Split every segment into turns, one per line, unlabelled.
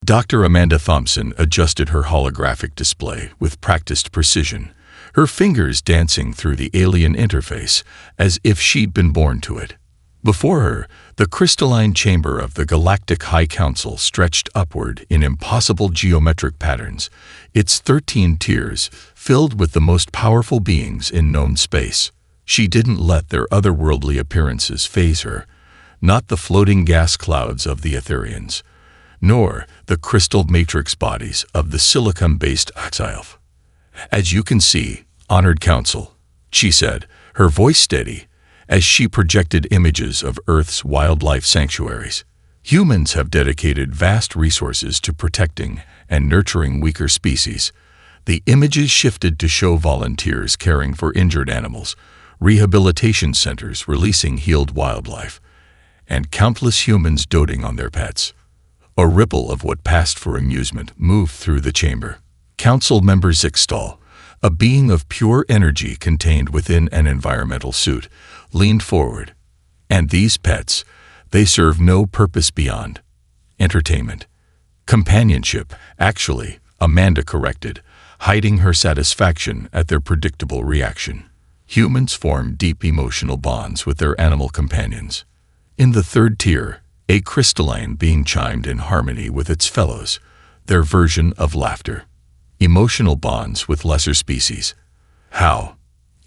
Dr. Amanda Thompson adjusted her holographic display with practiced precision, her fingers dancing through the alien interface as if she'd been born to it. Before her, the crystalline chamber of the Galactic High Council stretched upward in impossible geometric patterns, its 13 tiers filled with the most powerful beings in known space. She didn't let their otherworldly appearances faze her, not the floating gas clouds of the Etherians, nor the crystal matrix bodies of the silicon-based Sci-Fi. "As you can see, honored council," she said, her voice steady, as she projected images of Earth's wildlife sanctuaries. "Humans have dedicated vast resources to protecting and nurturing weaker species." The images shifted to show volunteers caring for injured animals, rehabilitation centers releasing healed wildlife, and countless humans doting on their pets. A ripple of what passed for amusement moved through the chamber. Council member Zixtal, a being of pure energy contained within an environmental suit, leaned forward. "And these pets, they serve no purpose beyond entertainment. Companionship, actually," Amanda corrected, hiding her satisfaction at their predictable reaction. "Humans form deep emotional bonds with their animal companions." In the third tier, a crystalline being chimed in harmony with its fellows, their version of laughter. Emotional bonds with lesser species. How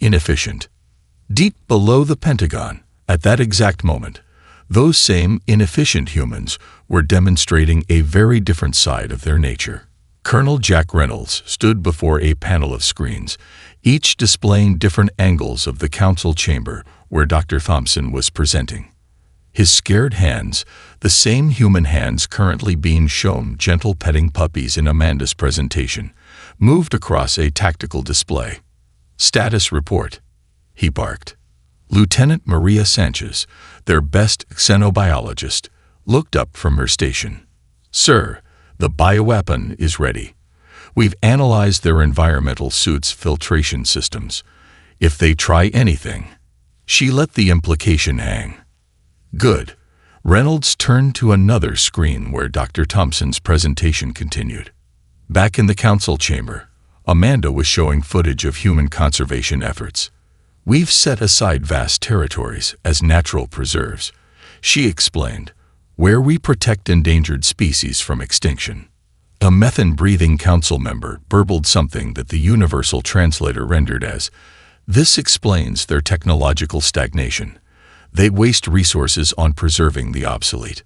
inefficient. Deep below the Pentagon, at that exact moment, those same inefficient humans were demonstrating a very different side of their nature. Colonel Jack Reynolds stood before a panel of screens, each displaying different angles of the council chamber where Dr. Thompson was presenting. His scared hands, the same human hands currently being shown gentle petting puppies in Amanda's presentation, moved across a tactical display. "Status report," he barked. Lieutenant Maria Sanchez, their best xenobiologist, looked up from her station. "Sir, the bioweapon is ready. We've analyzed their environmental suits' filtration systems. If they try anything..." She let the implication hang. "Good." Reynolds turned to another screen where Dr. Thompson's presentation continued. Back in the council chamber, Amanda was showing footage of human conservation efforts. "We've set aside vast territories as natural preserves," she explained, "where we protect endangered species from extinction." A methane-breathing council member burbled something that the universal translator rendered as, "This explains their technological stagnation. They waste resources on preserving the obsolete."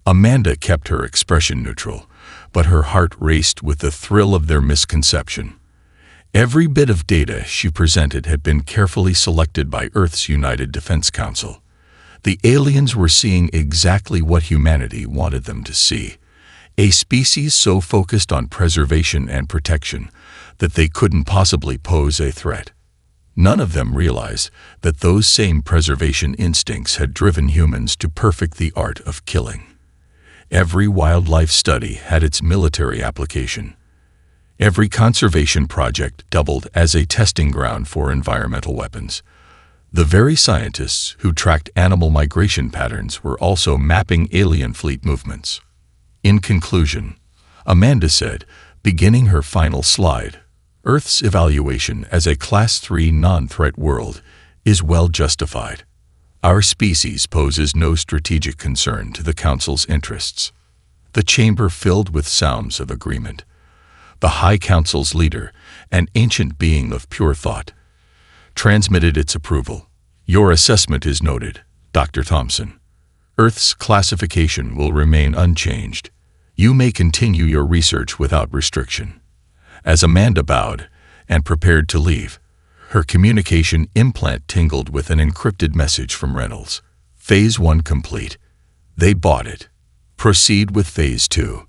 Amanda kept her expression neutral, but her heart raced with the thrill of their misconception. Every bit of data she presented had been carefully selected by Earth's United Defense Council. The aliens were seeing exactly what humanity wanted them to see, a species so focused on preservation and protection that they couldn't possibly pose a threat. None of them realized that those same preservation instincts had driven humans to perfect the art of killing. Every wildlife study had its military application. Every conservation project doubled as a testing ground for environmental weapons. The very scientists who tracked animal migration patterns were also mapping alien fleet movements. In conclusion, Amanda said, beginning her final slide, "Earth's evaluation as a Class 3 non-threat world is well justified. Our species poses no strategic concern to the Council's interests." The chamber filled with sounds of agreement. The High Council's leader, an ancient being of pure thought, transmitted its approval. "Your assessment is noted, Dr. Thompson. Earth's classification will remain unchanged. You may continue your research without restriction." As Amanda bowed and prepared to leave, her communication implant tingled with an encrypted message from Reynolds. "Phase 1 complete. They bought it. Proceed with Phase 2.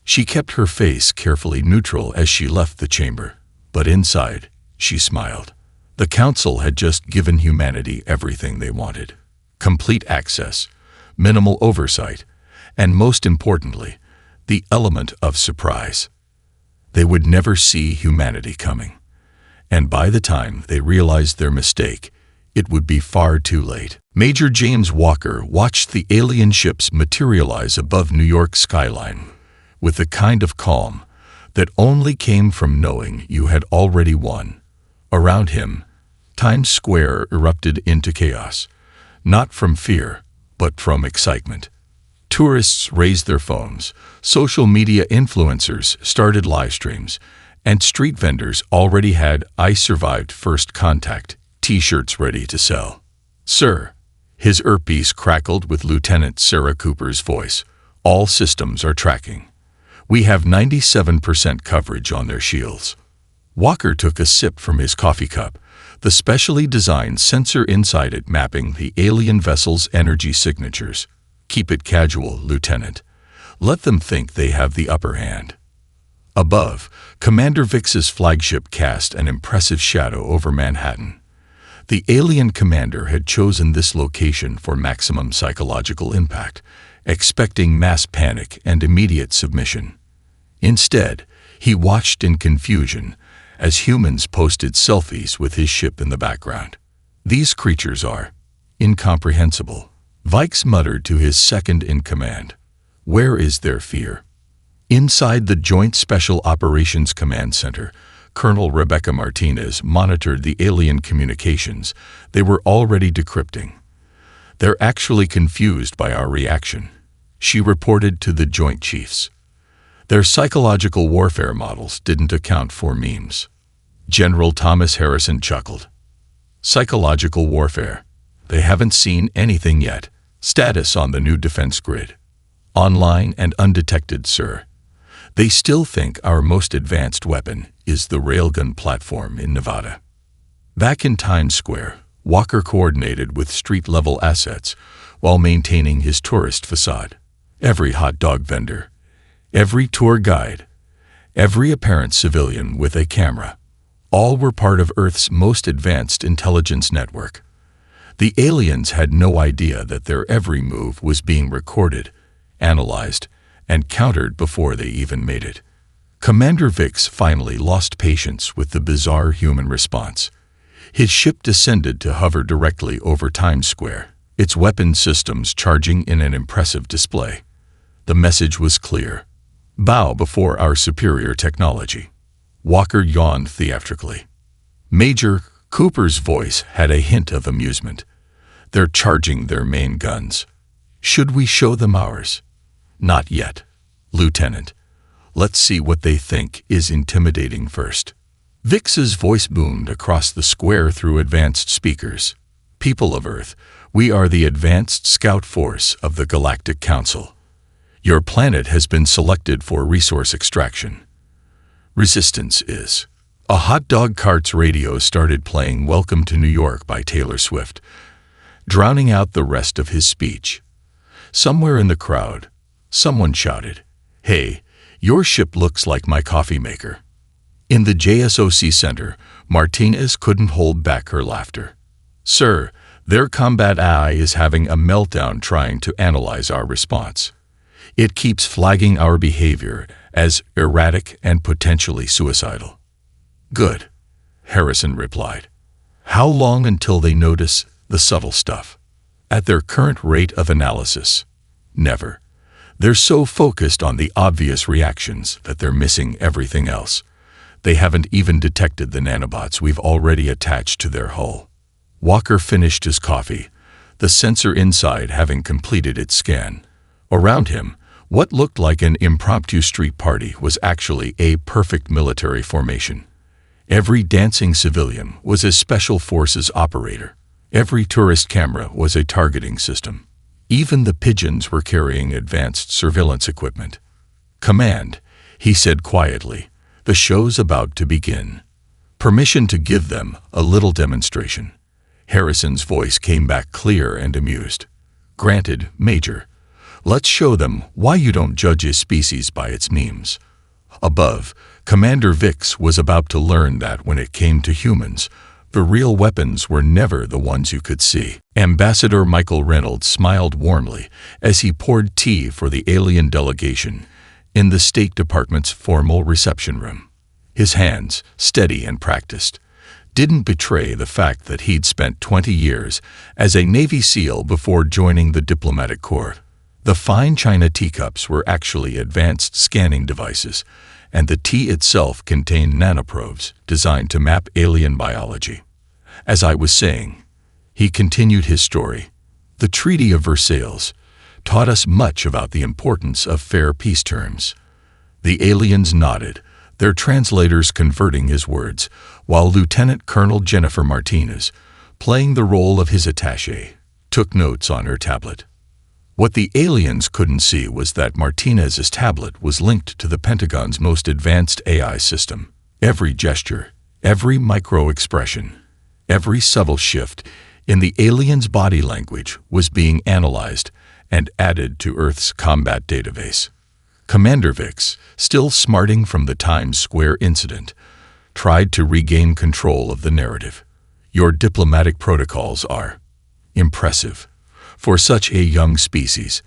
She kept her face carefully neutral as she left the chamber, but inside, she smiled. The Council had just given humanity everything they wanted. Complete access, minimal oversight, and most importantly, the element of surprise. They would never see humanity coming. And by the time they realized their mistake, it would be far too late. Major James Walker watched the alien ships materialize above New York's skyline, with the kind of calm that only came from knowing you had already won. Around him, Times Square erupted into chaos, not from fear, but from excitement. Tourists raised their phones, social media influencers started live streams, and street vendors already had "I survived first contact" t-shirts ready to sell. "Sir," his earpiece crackled with Lieutenant Sarah Cooper's voice, "all systems are tracking. We have 97% coverage on their shields." Walker took a sip from his coffee cup, the specially designed sensor inside it mapping the alien vessel's energy signatures. "Keep it casual, Lieutenant. Let them think they have the upper hand." Above, Commander Vix's flagship cast an impressive shadow over Manhattan. The alien commander had chosen this location for maximum psychological impact, expecting mass panic and immediate submission. Instead, he watched in confusion as humans posted selfies with his ship in the background. "These creatures are incomprehensible," Vix muttered to his second-in-command. "Where is their fear?" Inside the Joint Special Operations Command Center, Colonel Rebecca Martinez monitored the alien communications they were already decrypting. "They're actually confused by our reaction," she reported to the Joint Chiefs. "Their psychological warfare models didn't account for memes." General Thomas Harrison chuckled. "Psychological warfare. They haven't seen anything yet. Status on the new defense grid. Online and undetected, sir. They still think our most advanced weapon is the railgun platform in Nevada." Back in Times Square, Walker coordinated with street-level assets while maintaining his tourist facade. Every hot dog vendor, every tour guide, every apparent civilian with a camera, all were part of Earth's most advanced intelligence network. The aliens had no idea that their every move was being recorded, analyzed, and countered before they even made it. Commander Vix finally lost patience with the bizarre human response. His ship descended to hover directly over Times Square, its weapon systems charging in an impressive display. The message was clear: "Bow before our superior technology." Walker yawned theatrically. Major Cooper's voice had a hint of amusement. "They're charging their main guns. Should we show them ours?" "Not yet, Lieutenant. Let's see what they think is intimidating first." Vix's voice boomed across the square through advanced speakers. "People of Earth, we are the advanced scout force of the Galactic Council. Your planet has been selected for resource extraction. Resistance is..." A hot dog cart's radio started playing "Welcome to New York" by Taylor Swift, drowning out the rest of his speech. Somewhere in the crowd, someone shouted, "Hey, your ship looks like my coffee maker." In the JSOC Center, Martinez couldn't hold back her laughter. "Sir, their combat AI is having a meltdown trying to analyze our response. It keeps flagging our behavior as erratic and potentially suicidal." "Good," Harrison replied. "How long until they notice the subtle stuff?" "At their current rate of analysis, never. They're so focused on the obvious reactions that they're missing everything else. They haven't even detected the nanobots we've already attached to their hull." Walker finished his coffee, the sensor inside having completed its scan. Around him, what looked like an impromptu street party was actually a perfect military formation. Every dancing civilian was a special forces operator. Every tourist camera was a targeting system. Even the pigeons were carrying advanced surveillance equipment. "Command," he said quietly, "the show's about to begin. Permission to give them a little demonstration." Harrison's voice came back clear and amused. "Granted, Major. Let's show them why you don't judge a species by its memes." Above, Commander Vix was about to learn that when it came to humans, the real weapons were never the ones you could see. Ambassador Michael Reynolds smiled warmly as he poured tea for the alien delegation in the State Department's formal reception room. His hands, steady and practiced, didn't betray the fact that he'd spent 20 years as a Navy SEAL before joining the diplomatic corps. The fine china teacups were actually advanced scanning devices, and the tea itself contained nanoprobes designed to map alien biology. As I was saying, he continued his story, the Treaty of Versailles taught us much about the importance of fair peace terms. The aliens nodded, their translators converting his words, while Lieutenant Colonel Jennifer Martinez, playing the role of his attaché, took notes on her tablet. What the aliens couldn't see was that Martinez's tablet was linked to the Pentagon's most advanced AI system. Every gesture, every micro-expression, every subtle shift in the aliens' body language was being analyzed and added to Earth's combat database. Commander Vix, still smarting from the Times Square incident, tried to regain control of the narrative. Your diplomatic protocols are impressive for such a young species.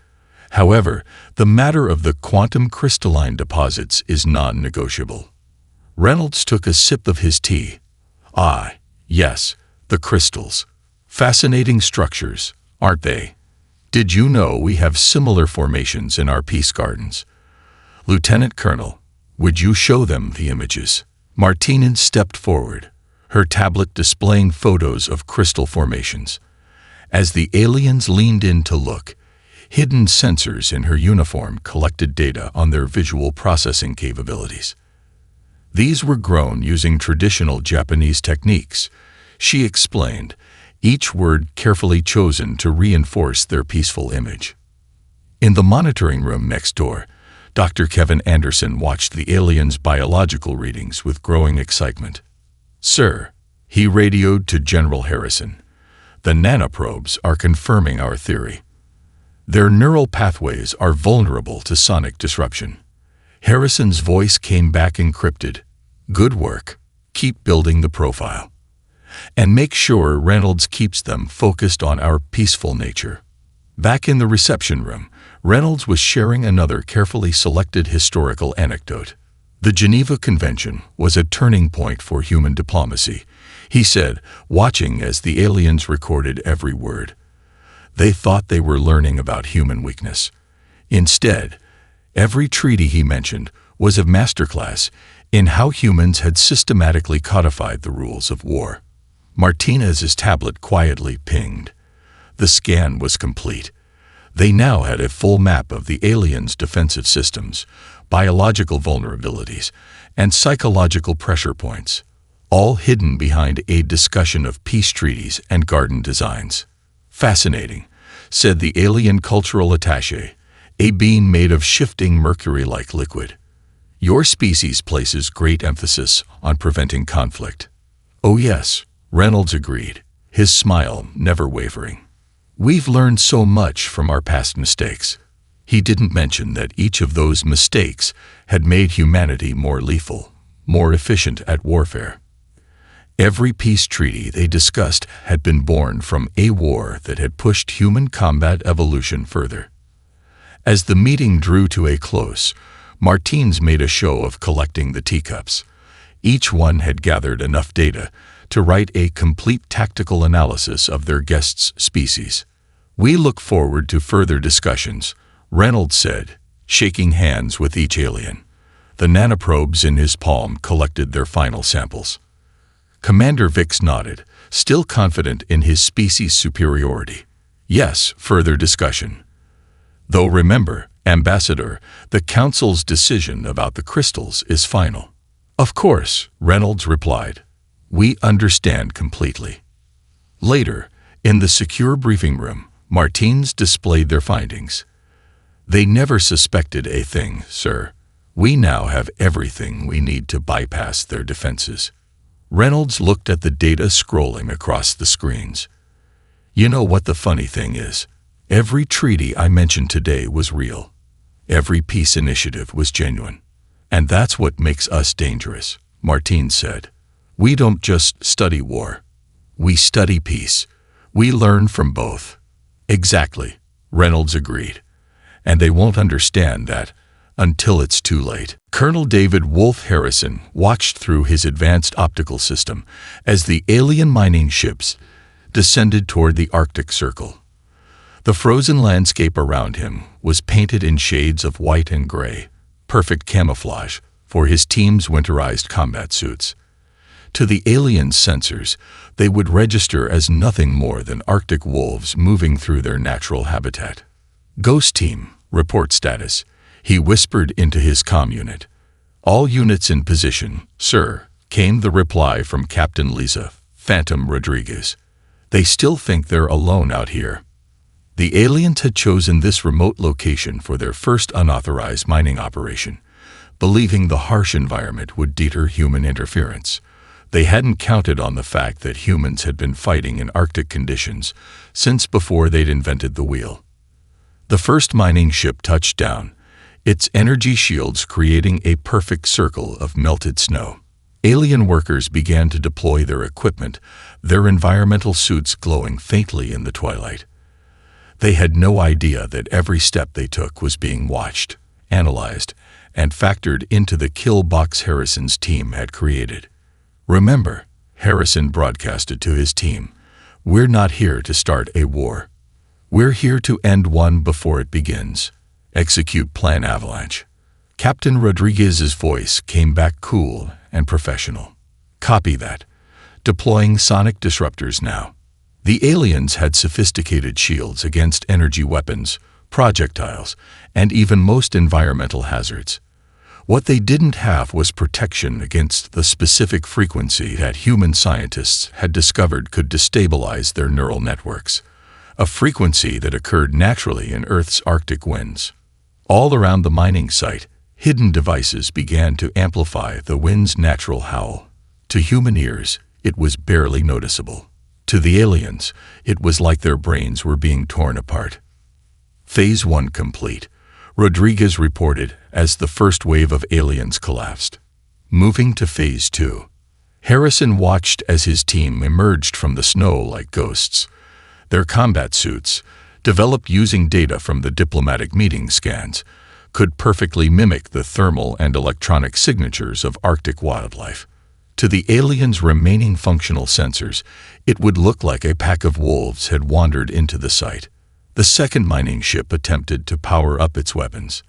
However, the matter of the quantum crystalline deposits is non-negotiable. Reynolds took a sip of his tea. Ah, yes, the crystals. Fascinating structures, aren't they? Did you know we have similar formations in our peace gardens? Lieutenant Colonel, would you show them the images? Martinez stepped forward, her tablet displaying photos of crystal formations. As the aliens leaned in to look, hidden sensors in her uniform collected data on their visual processing capabilities. These were grown using traditional Japanese techniques, she explained, each word carefully chosen to reinforce their peaceful image. In the monitoring room next door, Dr. Kevin Anderson watched the aliens' biological readings with growing excitement. "Sir," he radioed to General Harrison, "the nanoprobes are confirming our theory. Their neural pathways are vulnerable to sonic disruption." Harrison's voice came back encrypted. "Good work. Keep building the profile. And make sure Reynolds keeps them focused on our peaceful nature." Back in the reception room, Reynolds was sharing another carefully selected historical anecdote. The Geneva Convention was a turning point for human diplomacy, he said, watching as the aliens recorded every word. They thought they were learning about human weakness. Instead, every treaty he mentioned was a masterclass in how humans had systematically codified the rules of war. Martinez's tablet quietly pinged. The scan was complete. They now had a full map of the aliens' defensive systems, biological vulnerabilities, and psychological pressure points, all hidden behind a discussion of peace treaties and garden designs. "Fascinating," said the alien cultural attaché, a being made of shifting mercury-like liquid. "Your species places great emphasis on preventing conflict." "Oh yes," Reynolds agreed, his smile never wavering. "We've learned so much from our past mistakes." He didn't mention that each of those mistakes had made humanity more lethal, more efficient at warfare. Every peace treaty they discussed had been born from a war that had pushed human combat evolution further. As the meeting drew to a close, Martinez made a show of collecting the teacups. Each one had gathered enough data to write a complete tactical analysis of their guest's species. "We look forward to further discussions," Reynolds said, shaking hands with each alien. The nanoprobes in his palm collected their final samples. Commander Vix nodded, still confident in his species' superiority. "Yes, further discussion. Though remember, Ambassador, the Council's decision about the crystals is final." "Of course," Reynolds replied. "We understand completely." Later, in the secure briefing room, Martinez displayed their findings. "They never suspected a thing, sir. We now have everything we need to bypass their defenses." Reynolds looked at the data scrolling across the screens. "You know what the funny thing is? Every treaty I mentioned today was real. Every peace initiative was genuine. And that's what makes us dangerous," Martinez said. "We don't just study war. We study peace. We learn from both." "Exactly," Reynolds agreed. "And they won't understand that until it's too late." Colonel David Wolf Harrison watched through his advanced optical system as the alien mining ships descended toward the Arctic Circle. The frozen landscape around him was painted in shades of white and gray, perfect camouflage for his team's winterized combat suits. To the alien sensors, they would register as nothing more than Arctic wolves moving through their natural habitat. "Ghost Team, report status," he whispered into his comm unit. "All units in position, sir," came the reply from Captain Lisa Phantom Rodriguez. "They still think they're alone out here." The aliens had chosen this remote location for their first unauthorized mining operation, believing the harsh environment would deter human interference. They hadn't counted on the fact that humans had been fighting in Arctic conditions since before they'd invented the wheel. The first mining ship touched down, its energy shields creating a perfect circle of melted snow. Alien workers began to deploy their equipment, their environmental suits glowing faintly in the twilight. They had no idea that every step they took was being watched, analyzed, and factored into the kill box Harrison's team had created. "Remember," Harrison broadcasted to his team, "we're not here to start a war. We're here to end one before it begins. Execute Plan Avalanche." Captain Rodriguez's voice came back cool and professional. "Copy that. Deploying sonic disruptors now." The aliens had sophisticated shields against energy weapons, projectiles, and even most environmental hazards. What they didn't have was protection against the specific frequency that human scientists had discovered could destabilize their neural networks, a frequency that occurred naturally in Earth's Arctic winds. All around the mining site, hidden devices began to amplify the wind's natural howl. To human ears, it was barely noticeable. To the aliens, it was like their brains were being torn apart. Phase 1 complete, Rodriguez reported as the first wave of aliens collapsed. Moving to Phase 2. Harrison watched as his team emerged from the snow like ghosts. Their combat suits, developed using data from the diplomatic meeting scans, could perfectly mimic the thermal and electronic signatures of Arctic wildlife. To the aliens' remaining functional sensors, it would look like a pack of wolves had wandered into the site. The second mining ship attempted to power up its weapons.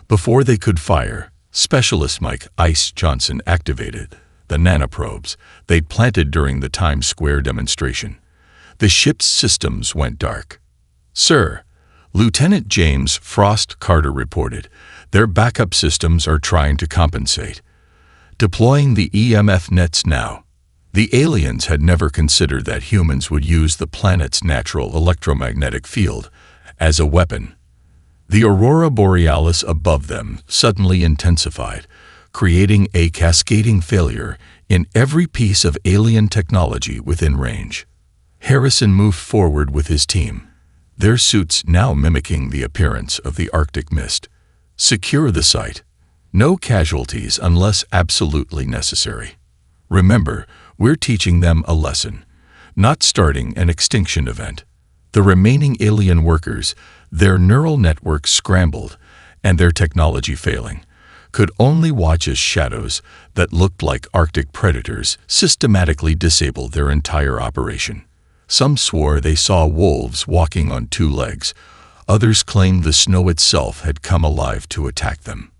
Before they could fire, Specialist Mike Ice Johnson activated the nanoprobes they'd planted during the Times Square demonstration. The ship's systems went dark. "Sir," Lieutenant James Frost Carter reported, "their backup systems are trying to compensate. Deploying the EMF nets now." The aliens had never considered that humans would use the planet's natural electromagnetic field as a weapon. The aurora borealis above them suddenly intensified, creating a cascading failure in every piece of alien technology within range. Harrison moved forward with his team, their suits now mimicking the appearance of the Arctic mist. "Secure the site. No casualties unless absolutely necessary. Remember, we're teaching them a lesson, not starting an extinction event." The remaining alien workers, their neural networks scrambled and their technology failing, could only watch as shadows that looked like Arctic predators systematically disabled their entire operation. Some swore they saw wolves walking on two legs. Others claimed the snow itself had come alive to attack them.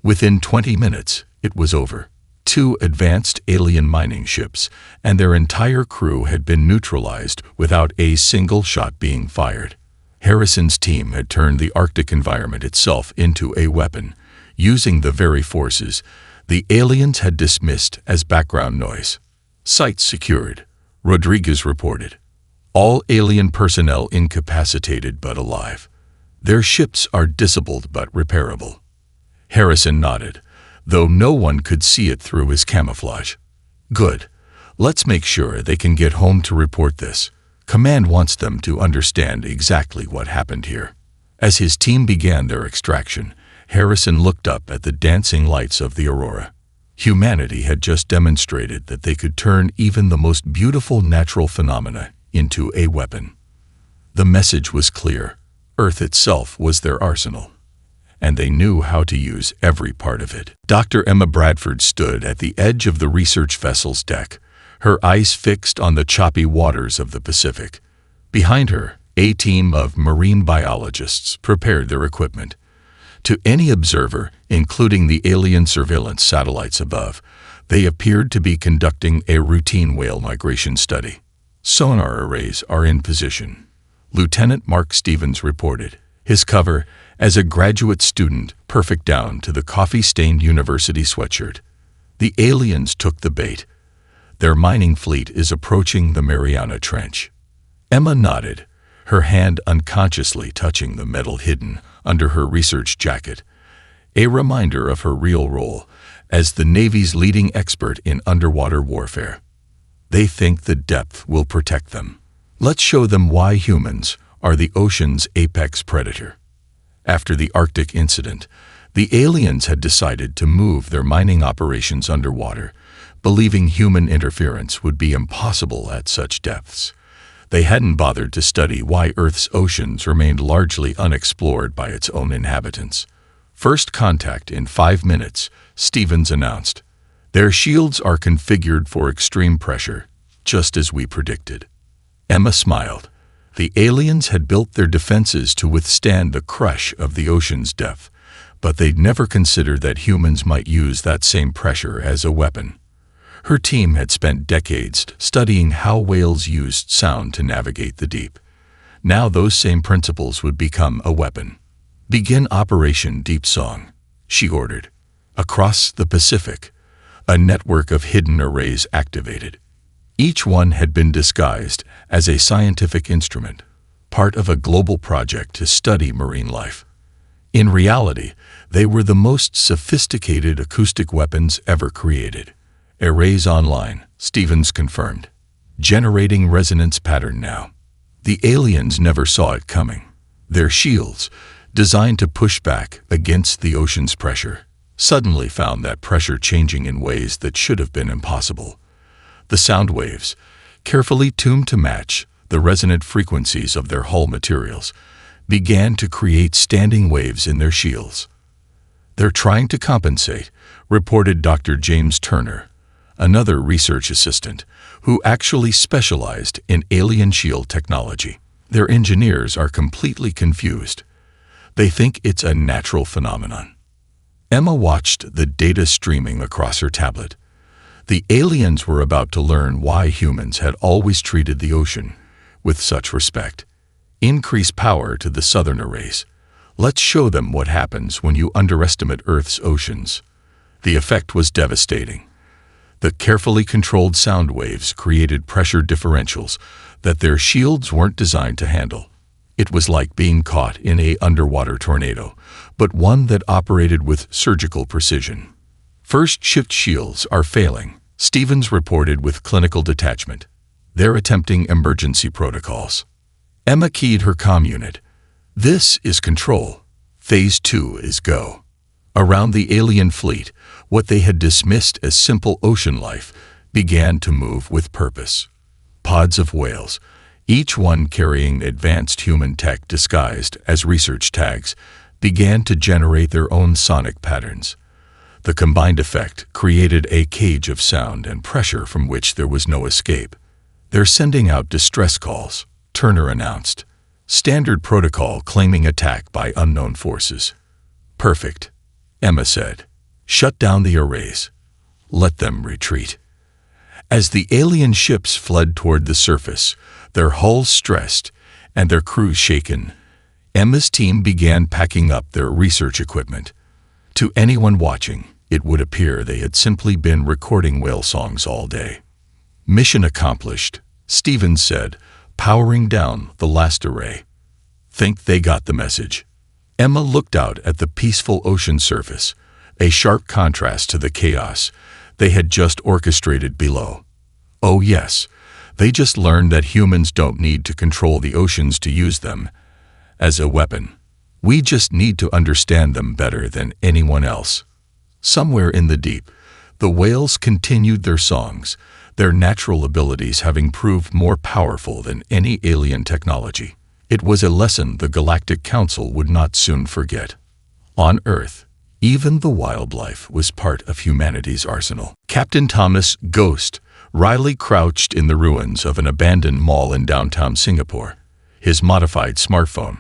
Within 20 minutes, it was over. 2 advanced alien mining ships and their entire crew had been neutralized without a single shot being fired. Harrison's team had turned the Arctic environment itself into a weapon, using the very forces the aliens had dismissed as background noise. "Site secured," Rodriguez reported. "All alien personnel incapacitated but alive. Their ships are disabled but repairable." Harrison nodded, though no one could see it through his camouflage. "Good. Let's make sure they can get home to report this. Command wants them to understand exactly what happened here." As his team began their extraction, Harrison looked up at the dancing lights of the aurora. Humanity had just demonstrated that they could turn even the most beautiful natural phenomena into a weapon. The message was clear. Earth itself was their arsenal, and they knew how to use every part of it. Dr. Emma Bradford stood at the edge of the research vessel's deck, her eyes fixed on the choppy waters of the Pacific. Behind her, A team of marine biologists prepared their equipment. To any observer, including the alien surveillance satellites above, they appeared to be conducting a routine whale migration study. Sonar arrays are in position, Lieutenant Mark Stevens reported, his cover as a graduate student perfect down to the coffee-stained university sweatshirt. The aliens took the bait. Their mining fleet is approaching the Mariana Trench. Emma nodded, her hand unconsciously touching the metal hidden under her research jacket, a reminder of her real role as the Navy's leading expert in underwater warfare. They think the depth will protect them. Let's show them why humans are the ocean's apex predator. After the Arctic incident, the aliens had decided to move their mining operations underwater, believing human interference would be impossible at such depths. They hadn't bothered to study why Earth's oceans remained largely unexplored by its own inhabitants. First contact in 5 minutes, Stevens announced. Their shields are configured for extreme pressure, just as we predicted. Emma smiled. The aliens had built their defenses to withstand the crush of the ocean's depth, but they'd never considered that humans might use that same pressure as a weapon. Her team had spent decades studying how whales used sound to navigate the deep. Now those same principles would become a weapon. Begin Operation Deep Song, she ordered. Across the Pacific, a network of hidden arrays activated. Each one had been disguised as a scientific instrument, part of a global project to study marine life. In reality, they were the most sophisticated acoustic weapons ever created. Arrays online, Stevens confirmed. Generating resonance pattern now. The aliens never saw it coming. Their shields, designed to push back against the ocean's pressure, suddenly found that pressure changing in ways that should have been impossible. The sound waves, carefully tuned to match the resonant frequencies of their hull materials, began to create standing waves in their shields. They're trying to compensate, reported Dr. James Turner, another research assistant who actually specialized in alien shield technology. Their engineers are completely confused. They think it's a natural phenomenon. Emma watched the data streaming across her tablet. The aliens were about to learn why humans had always treated the ocean with such respect. Increase power to the southern arrays. Let's show them what happens when you underestimate Earth's oceans. The effect was devastating. The carefully controlled sound waves created pressure differentials that their shields weren't designed to handle. It was like being caught in an underwater tornado, but one that operated with surgical precision. First shift shields are failing, Stevens reported with clinical detachment. They're attempting emergency protocols. Emma keyed her comm unit. This is control. Phase 2 is go. Around the alien fleet, what they had dismissed as simple ocean life began to move with purpose. Pods of whales, each one carrying advanced human tech disguised as research tags, began to generate their own sonic patterns. The combined effect created a cage of sound and pressure from which there was no escape. They're sending out distress calls, Turner announced. Standard protocol claiming attack by unknown forces. Perfect, Emma said. Shut down the arrays. Let them retreat. As the alien ships fled toward the surface, their hulls stressed and their crews shaken, Emma's team began packing up their research equipment. To anyone watching, it would appear they had simply been recording whale songs all day. Mission accomplished, Stevens said, powering down the last array. Think they got the message. Emma looked out at the peaceful ocean surface, a sharp contrast to the chaos they had just orchestrated below. Oh yes, they just learned that humans don't need to control the oceans to use them as a weapon. We just need to understand them better than anyone else. Somewhere in the deep, the whales continued their songs, their natural abilities having proved more powerful than any alien technology. It was a lesson the Galactic Council would not soon forget. On Earth, even the wildlife was part of humanity's arsenal. Captain Thomas Ghost Riley crouched in the ruins of an abandoned mall in downtown Singapore. his modified smartphone,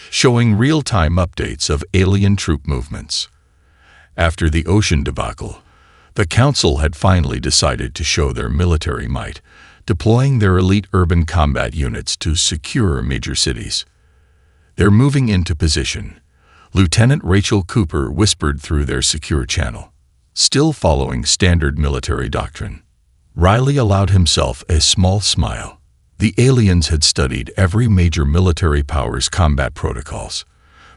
showing real-time updates of alien troop movements. After the ocean debacle, the Council had finally decided to show their military might, deploying their elite urban combat units to secure major cities. They're moving into position, Lieutenant Rachel Cooper whispered through their secure channel. Still following standard military doctrine, Riley allowed himself a small smile. The aliens had studied every major military power's combat protocols,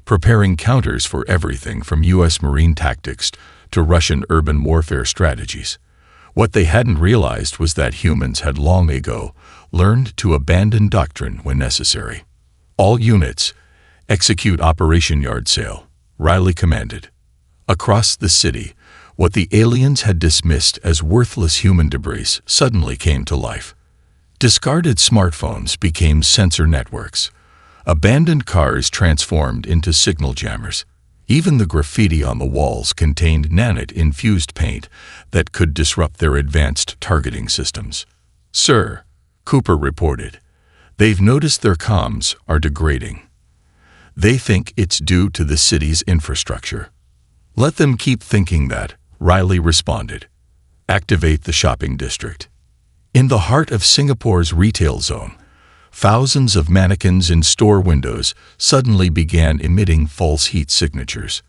preparing counters for everything from U.S. Marine tactics to Russian urban warfare strategies. What they hadn't realized was that humans had long ago learned to abandon doctrine when necessary. All units, execute Operation Yard Sale, Riley commanded. Across the city, what the aliens had dismissed as worthless human debris suddenly came to life. Discarded smartphones became sensor networks. Abandoned cars transformed into signal jammers. Even the graffiti on the walls contained nanite-infused paint that could disrupt their advanced targeting systems. "Sir," Cooper reported, "they've noticed their comms are degrading. They think it's due to the city's infrastructure." "Let them keep thinking that," Riley responded. "Activate the shopping district." In the heart of Singapore's retail zone, thousands of mannequins in store windows suddenly began emitting false heat signatures.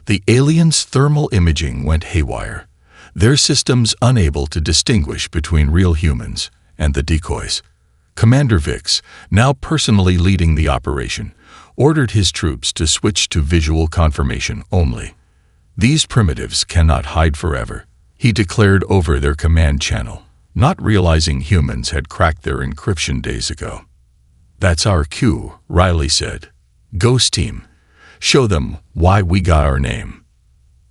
The aliens' thermal imaging went haywire, their systems unable to distinguish between real humans and the decoys. Commander Vix, now personally leading the operation, ordered his troops to switch to visual confirmation only. "These primitives cannot hide forever," he declared over their command channel, not realizing humans had cracked their encryption days ago. "That's our cue," Riley said. "Ghost Team, show them why we got our name."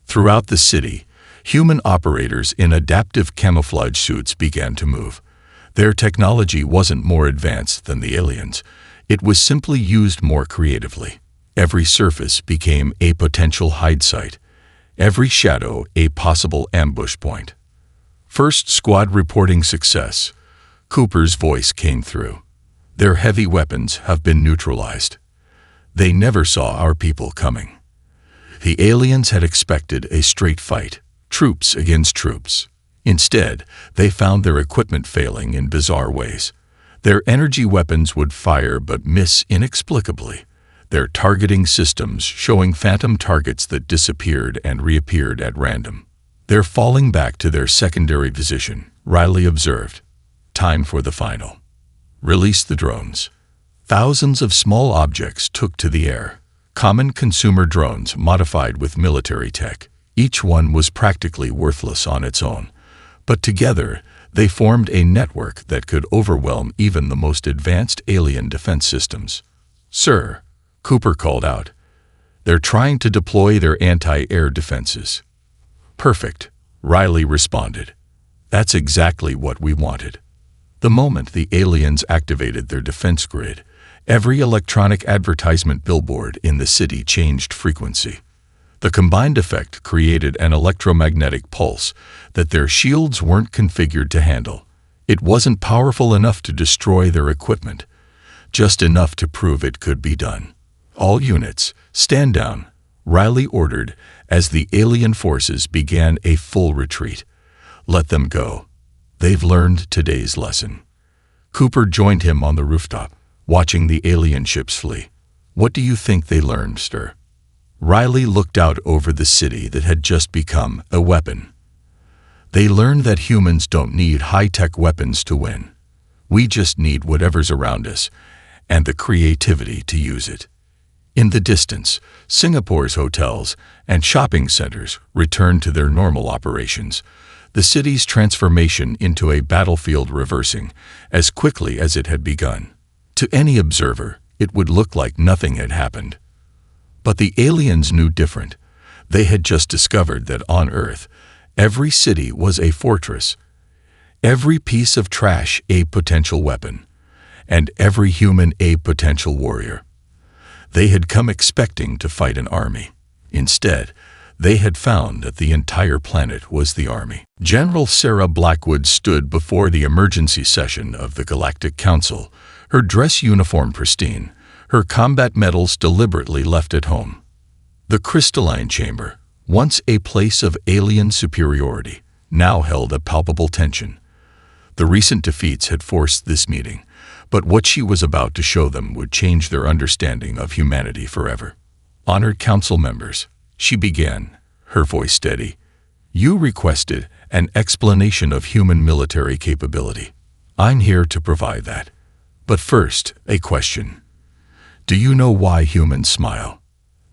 Throughout the city, human operators in adaptive camouflage suits began to move. Their technology wasn't more advanced than the aliens. It was simply used more creatively. Every surface became a potential hide site, every shadow a possible ambush point. "First squad reporting success," Cooper's voice came through. "Their heavy weapons have been neutralized. They never saw our people coming." The aliens had expected a straight fight, troops against troops. Instead, they found their equipment failing in bizarre ways. Their energy weapons would fire but miss inexplicably, their targeting systems showing phantom targets that disappeared and reappeared at random. "They're falling back to their secondary position," Riley observed. "Time for the final. Release the drones." Thousands of small objects took to the air, common consumer drones modified with military tech. Each one was practically worthless on its own, but together they formed a network that could overwhelm even the most advanced alien defense systems. "Sir," Cooper called out, "they're trying to deploy their anti-air defenses." "Perfect," Riley responded. "That's exactly what we wanted." The moment the aliens activated their defense grid, every electronic advertisement billboard in the city changed frequency. The combined effect created an electromagnetic pulse that their shields weren't configured to handle. It wasn't powerful enough to destroy their equipment, just enough to prove it could be done. "All units, stand down," Riley ordered as the alien forces began a full retreat. "Let them go. They've learned today's lesson." Cooper joined him on the rooftop, watching the alien ships flee. "What do you think they learned, sir?" Riley looked out over the city that had just become a weapon. "They learned that humans don't need high-tech weapons to win. We just need whatever's around us and the creativity to use it." In the distance, Singapore's hotels and shopping centers returned to their normal operations, the city's transformation into a battlefield reversing as quickly as it had begun. To any observer, it would look like nothing had happened. But the aliens knew different. They had just discovered that on Earth, every city was a fortress, every piece of trash a potential weapon, and every human a potential warrior. They had come expecting to fight an army. Instead, they had found that the entire planet was the army. General Sarah Blackwood stood before the emergency session of the Galactic Council, her dress uniform pristine, her combat medals deliberately left at home. The crystalline chamber, once a place of alien superiority, now held a palpable tension. The recent defeats had forced this meeting, but what she was about to show them would change their understanding of humanity forever. Honored council members, she began, her voice steady. You requested an explanation of human military capability. I'm here to provide that. But first, a question. Do you know why humans smile?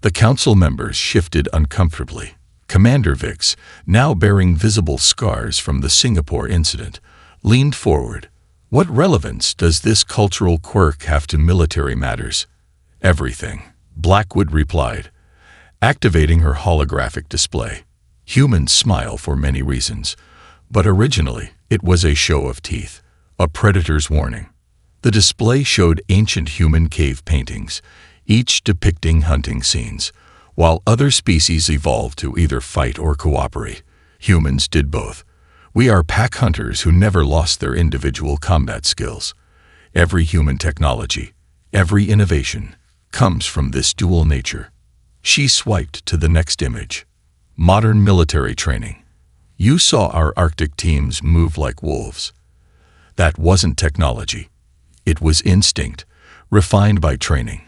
The council members shifted uncomfortably. Commander Vix, now bearing visible scars from the Singapore incident, leaned forward. What relevance does this cultural quirk have to military matters? Everything, Blackwood replied, activating her holographic display. Humans smile for many reasons, but originally it was a show of teeth, a predator's warning. The display showed ancient human cave paintings, each depicting hunting scenes. While other species evolved to either fight or cooperate, humans did both. We are pack hunters who never lost their individual combat skills. Every human technology, every innovation, comes from this dual nature. She swiped to the next image. Modern military training. You saw our Arctic teams move like wolves. That wasn't technology. It was instinct, refined by training.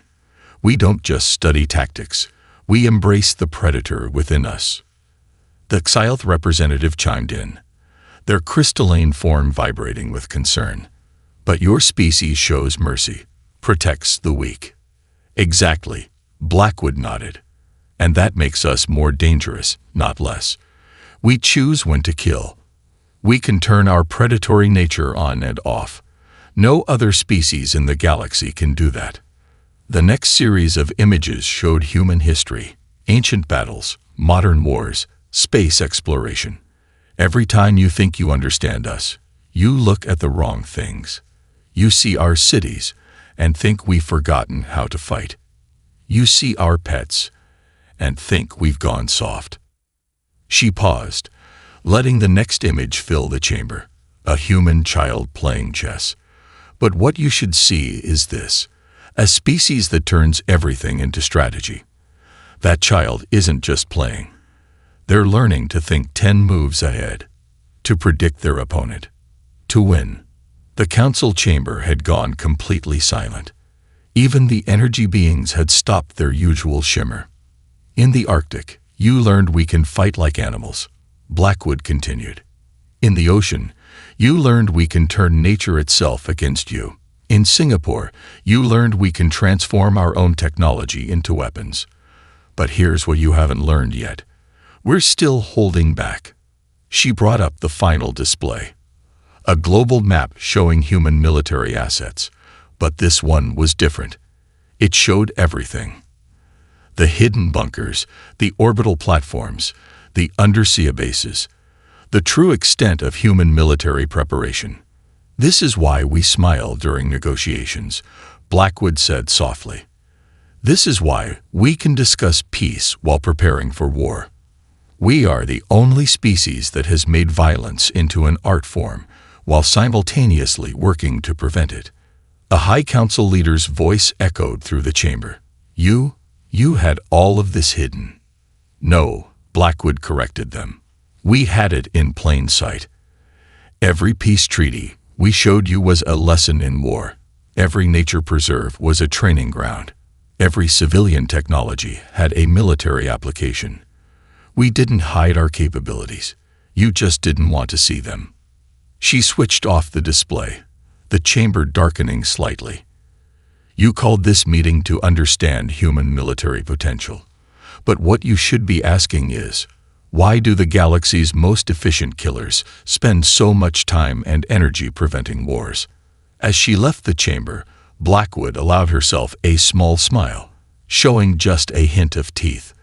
We don't just study tactics. We embrace the predator within us. The Xylth representative chimed in, their crystalline form vibrating with concern. But your species shows mercy, protects the weak. Exactly, Blackwood nodded. And that makes us more dangerous, not less. We choose when to kill. We can turn our predatory nature on and off. No other species in the galaxy can do that. The next series of images showed human history, ancient battles, modern wars, space exploration. Every time you think you understand us, you look at the wrong things. You see our cities and think we've forgotten how to fight. You see our pets and think we've gone soft. She paused, letting the next image fill the chamber, a human child playing chess. But what you should see is this, a species that turns everything into strategy. That child isn't just playing. They're learning to think 10 moves ahead, to predict their opponent, to win. The council chamber had gone completely silent. Even the energy beings had stopped their usual shimmer. In the Arctic, you learned we can fight like animals, Blackwood continued. In the ocean, you learned we can turn nature itself against you. In Singapore, you learned we can transform our own technology into weapons. But here's what you haven't learned yet. We're still holding back. She brought up the final display. A global map showing human military assets. But this one was different. It showed everything. The hidden bunkers, the orbital platforms, the undersea bases, the true extent of human military preparation. This is why we smile during negotiations, Blackwood said softly. This is why we can discuss peace while preparing for war. We are the only species that has made violence into an art form while simultaneously working to prevent it. A High Council leader's voice echoed through the chamber. You had all of this hidden. No, Blackwood corrected them. We had it in plain sight. Every peace treaty we showed you was a lesson in war. Every nature preserve was a training ground. Every civilian technology had a military application. We didn't hide our capabilities. You just didn't want to see them. She switched off the display, the chamber darkening slightly. You called this meeting to understand human military potential. But what you should be asking is, why do the galaxy's most efficient killers spend so much time and energy preventing wars? As she left the chamber, Blackwood allowed herself a small smile, showing just a hint of teeth.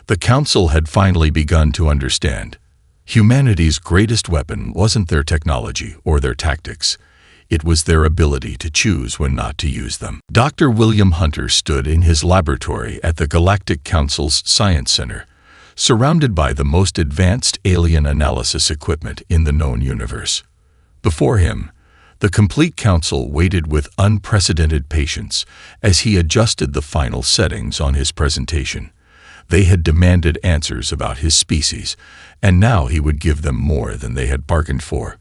The council had finally begun to understand. Humanity's greatest weapon wasn't their technology or their tactics. It was their ability to choose when not to use them. Dr. William Hunter stood in his laboratory at the Galactic Council's Science Center, surrounded by the most advanced alien analysis equipment in the known universe. Before him, The complete council waited with unprecedented patience as he adjusted the final settings on his presentation. They had demanded answers about his species, and now he would give them more than they had bargained for.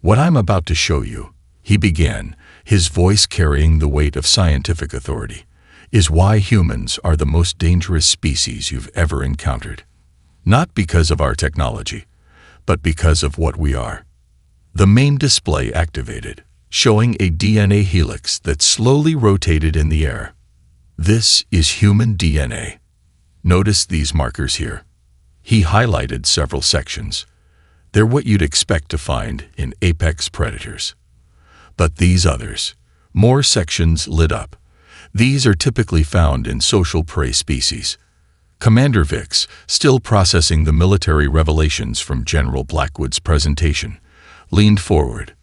"What I'm about to show you," he began, his voice carrying the weight of scientific authority, "is why humans are the most dangerous species you've ever encountered. Not because of our technology, but because of what we are." The main display activated, showing a DNA helix that slowly rotated in the air. "This is human DNA. Notice these markers here." He highlighted several sections. They're what you'd expect to find in apex predators. But these others, more sections lit up. These are typically found in social prey species. Commander Vix, still processing the military revelations from General Blackwood's presentation, leaned forward.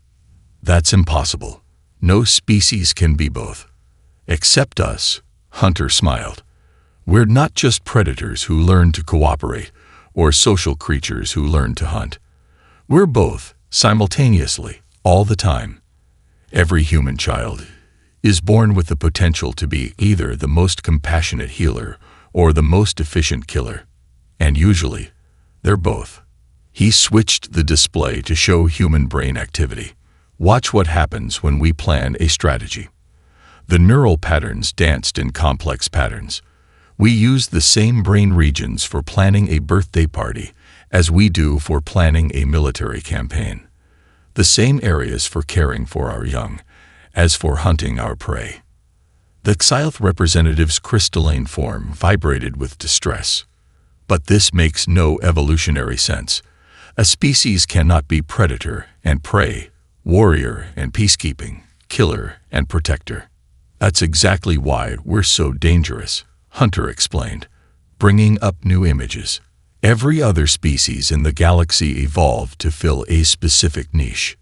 "That's impossible. No species can be both." "Except us," Hunter smiled. "We're not just predators who learn to cooperate, or social creatures who learn to hunt. We're both, simultaneously, all the time. Every human child is born with the potential to be either the most compassionate healer or the most efficient killer. And usually, they're both." He switched the display to show human brain activity. "Watch what happens when we plan a strategy." The neural patterns danced in complex patterns. "We use the same brain regions for planning a birthday party as we do for planning a military campaign. The same areas for caring for our young as for hunting our prey." The Xylth representative's crystalline form vibrated with distress. "But this makes no evolutionary sense. A species cannot be predator and prey, warrior and peacekeeping, killer and protector. That's exactly why we're so dangerous," Hunter explained, bringing up new images. "Every other species in the galaxy evolved to fill a specific niche.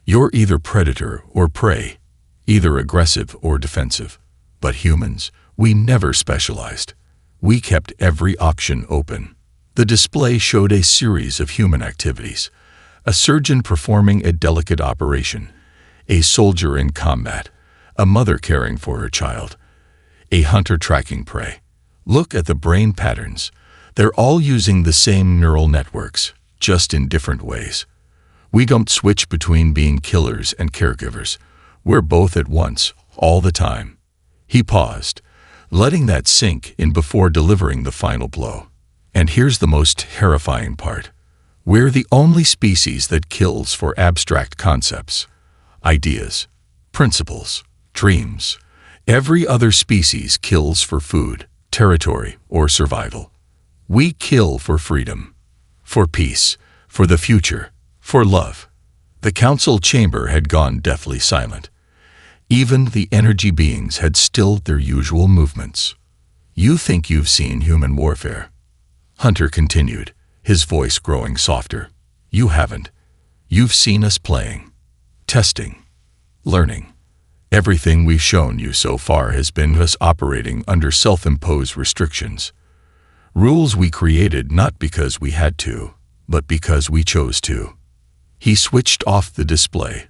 You're either predator or prey, either aggressive or defensive. But humans, we never specialized. We kept every option open." The display showed a series of human activities: a surgeon performing a delicate operation, a soldier in combat, a mother caring for her child, a hunter tracking prey. Look at the brain patterns. They're all using the same neural networks, just in different ways. We don't switch between being killers and caregivers. We're both at once, all the time. He paused, letting that sink in before delivering the final blow. "And here's the most terrifying part. We're the only species that kills for abstract concepts, ideas, principles, dreams. Every other species kills for food, territory, or survival. We kill for freedom, for peace, for the future, for love." The council chamber had gone deathly silent. Even the energy beings had stilled their usual movements. "You think you've seen human warfare," Hunter continued, his voice growing softer. "You haven't. You've seen us playing, testing, learning. Everything we've shown you so far has been us operating under self-imposed restrictions. Rules we created not because we had to, but because we chose to." He switched off the display,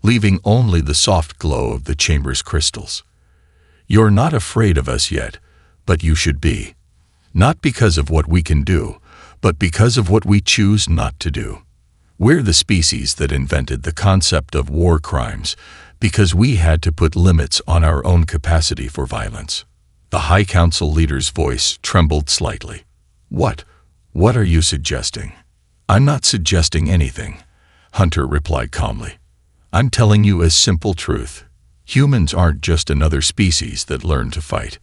leaving only the soft glow of the chamber's crystals. "You're not afraid of us yet, but you should be. Not because of what we can do, but because of what we choose not to do. We're the species that invented the concept of war crimes because we had to put limits on our own capacity for violence." The High Council leader's voice trembled slightly. What are you suggesting?" "I'm not suggesting anything," Hunter replied calmly. "I'm telling you a simple truth. Humans aren't just another species that learned to fight.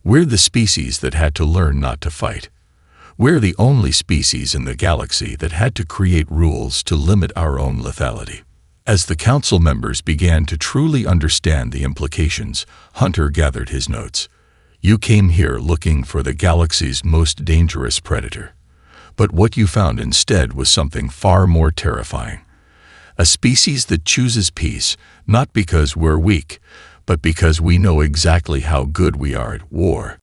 We're the species that had to learn not to fight. We're the only species in the galaxy that had to create rules to limit our own lethality." As the council members began to truly understand the implications, Hunter gathered his notes. "You came here looking for the galaxy's most dangerous predator. But what you found instead was something far more terrifying. A species that chooses peace, not because we're weak, but because we know exactly how good we are at war."